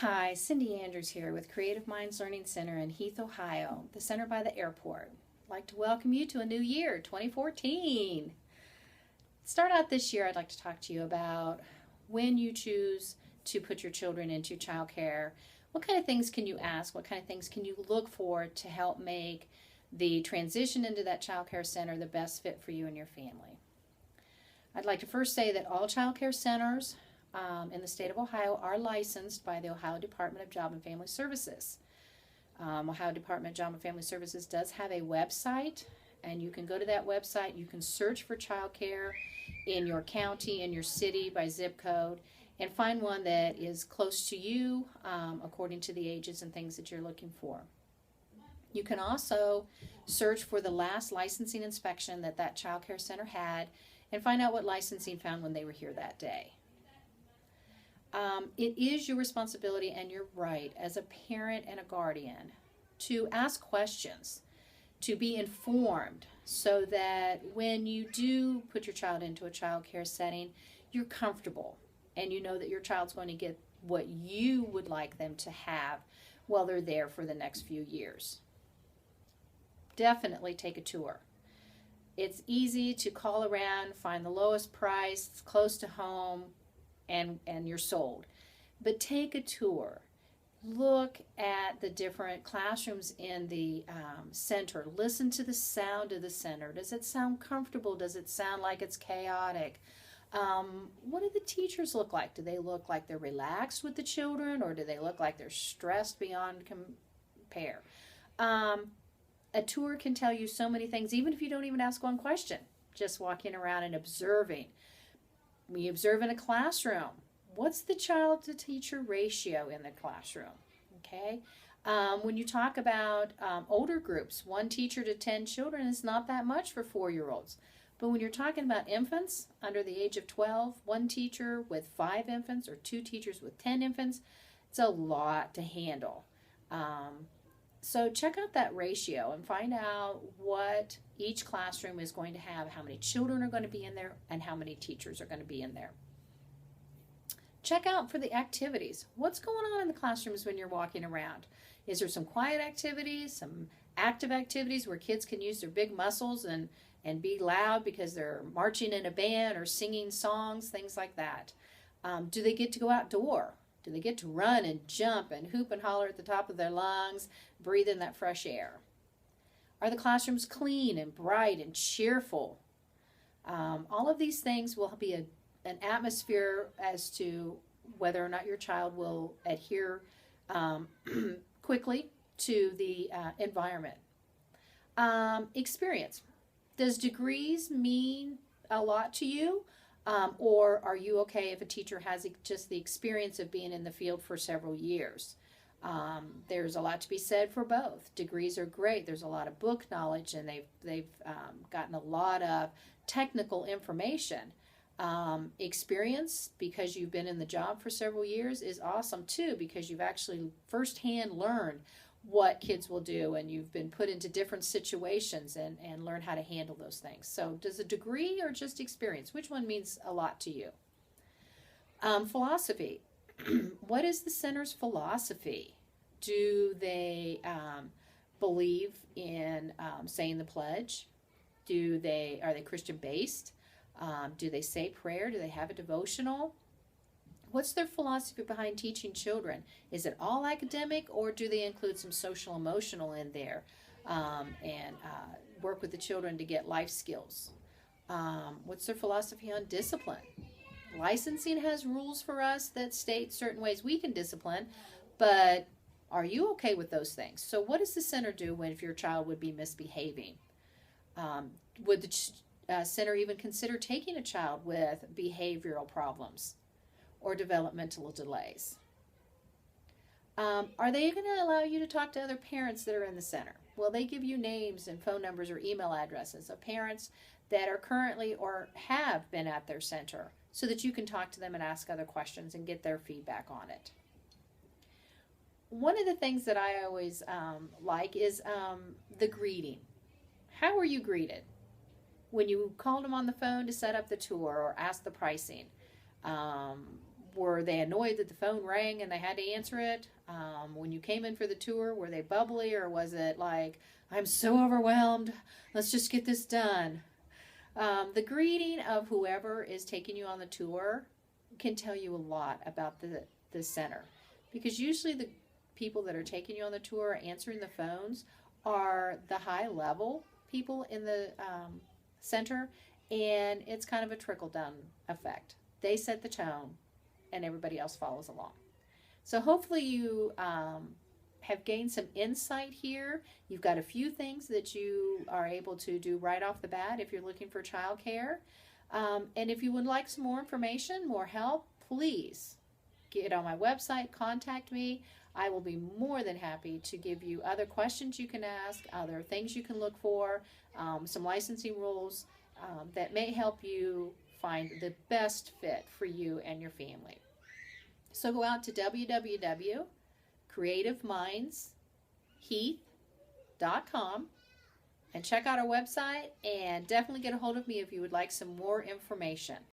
Hi, Cindy Andrews here with Creative Minds Learning Center in Heath, Ohio, the center by the airport. I'd like to welcome you to a new year, 2014. Start out this year, I'd like to talk to you about when you choose to put your children into childcare. What kind of things can you ask? What kind of things can you look for to help make the transition into that childcare center the best fit for you and your family? I'd like to first say that all childcare centers in the state of Ohio are licensed by the Ohio Department of Job and Family Services. Ohio Department of Job and Family Services does have a website, and you can go to that website. You can search for childcare in your county, in your city, by zip code, and find one that is close to you according to the ages and things that you're looking for. You can also search for the last licensing inspection that childcare center had and find out what licensing found when they were here that day. It is your responsibility and your right as a parent and a guardian to ask questions, to be informed, so that when you do put your child into a child care setting, you're comfortable and you know that your child's going to get what you would like them to have while they're there for the next few years. Definitely take a tour. It's easy to call around, find the lowest price, it's close to home, and you're sold. But take a tour. Look at the different classrooms in the center. Listen to the sound of the center. Does it sound comfortable? Does it sound like it's chaotic? What do the teachers look like? Do they look like they're relaxed with the children, or do they look like they're stressed beyond compare? A tour can tell you so many things, even if you don't even ask one question. Just walking around and observing. We observe in a classroom. What's the child to teacher ratio in the classroom? Okay. When you talk about older groups, 1 teacher to 10 children is not that much for 4-year-olds. But when you're talking about infants under the age of 12, 1 teacher with 5 infants or 2 teachers with 10 infants, it's a lot to handle. So check out that ratio and find out what each classroom is going to have, how many children are going to be in there, and how many teachers are going to be in there. Check out for the activities. What's going on in the classrooms when you're walking around? Is there some quiet activities, some active activities where kids can use their big muscles and be loud because they're marching in a band or singing songs, things like that? Do they get to go outdoor? Do they get to run and jump and hoop and holler at the top of their lungs, breathe in that fresh air? Are the classrooms clean and bright and cheerful? All of these things will be an atmosphere as to whether or not your child will adhere quickly to the environment. Experience. Does degrees mean a lot to you? Or are you okay if a teacher has just the experience of being in the field for several years? There's a lot to be said for both. Degrees are great. There's a lot of book knowledge, and they've gotten a lot of technical information. Experience, because you've been in the job for several years, is awesome too, because you've actually firsthand learned what kids will do, and you've been put into different situations and learn how to handle those things. So does a degree or just experience? Which one means a lot to you? Philosophy. What is the center's philosophy? Do they believe in saying the pledge? Are they Christian based? Do they say prayer? Do they have a devotional? What's their philosophy behind teaching children? Is it all academic, or do they include some social emotional in there and work with the children to get life skills? What's their philosophy on discipline? Licensing has rules for us that state certain ways we can discipline, but are you okay with those things? So what does the center do if your child would be misbehaving? Would the center even consider taking a child with behavioral problems or developmental delays? Are they going to allow you to talk to other parents that are in the center? Will they give you names and phone numbers or email addresses of parents that are currently or have been at their center so that you can talk to them and ask other questions and get their feedback on it? One of the things that I always like is the greeting. How were you greeted? When you called them on the phone to set up the tour or ask the pricing, Were they annoyed that the phone rang and they had to answer it? When you came in for the tour, were they bubbly, or was it like, I'm so overwhelmed, let's just get this done? The greeting of whoever is taking you on the tour can tell you a lot about the center, because usually the people that are taking you on the tour answering the phones are the high level people in the center, and it's kind of a trickle down effect. They set the tone and everybody else follows along. So hopefully you have gained some insight here. You've got a few things that you are able to do right off the bat if you're looking for childcare. And if you would like some more information, more help, please get on my website, contact me. I will be more than happy to give you other questions you can ask, other things you can look for, some licensing rules that may help you find the best fit for you and your family. So go out to www.creativemindsheath.com and check out our website, and definitely get a hold of me if you would like some more information.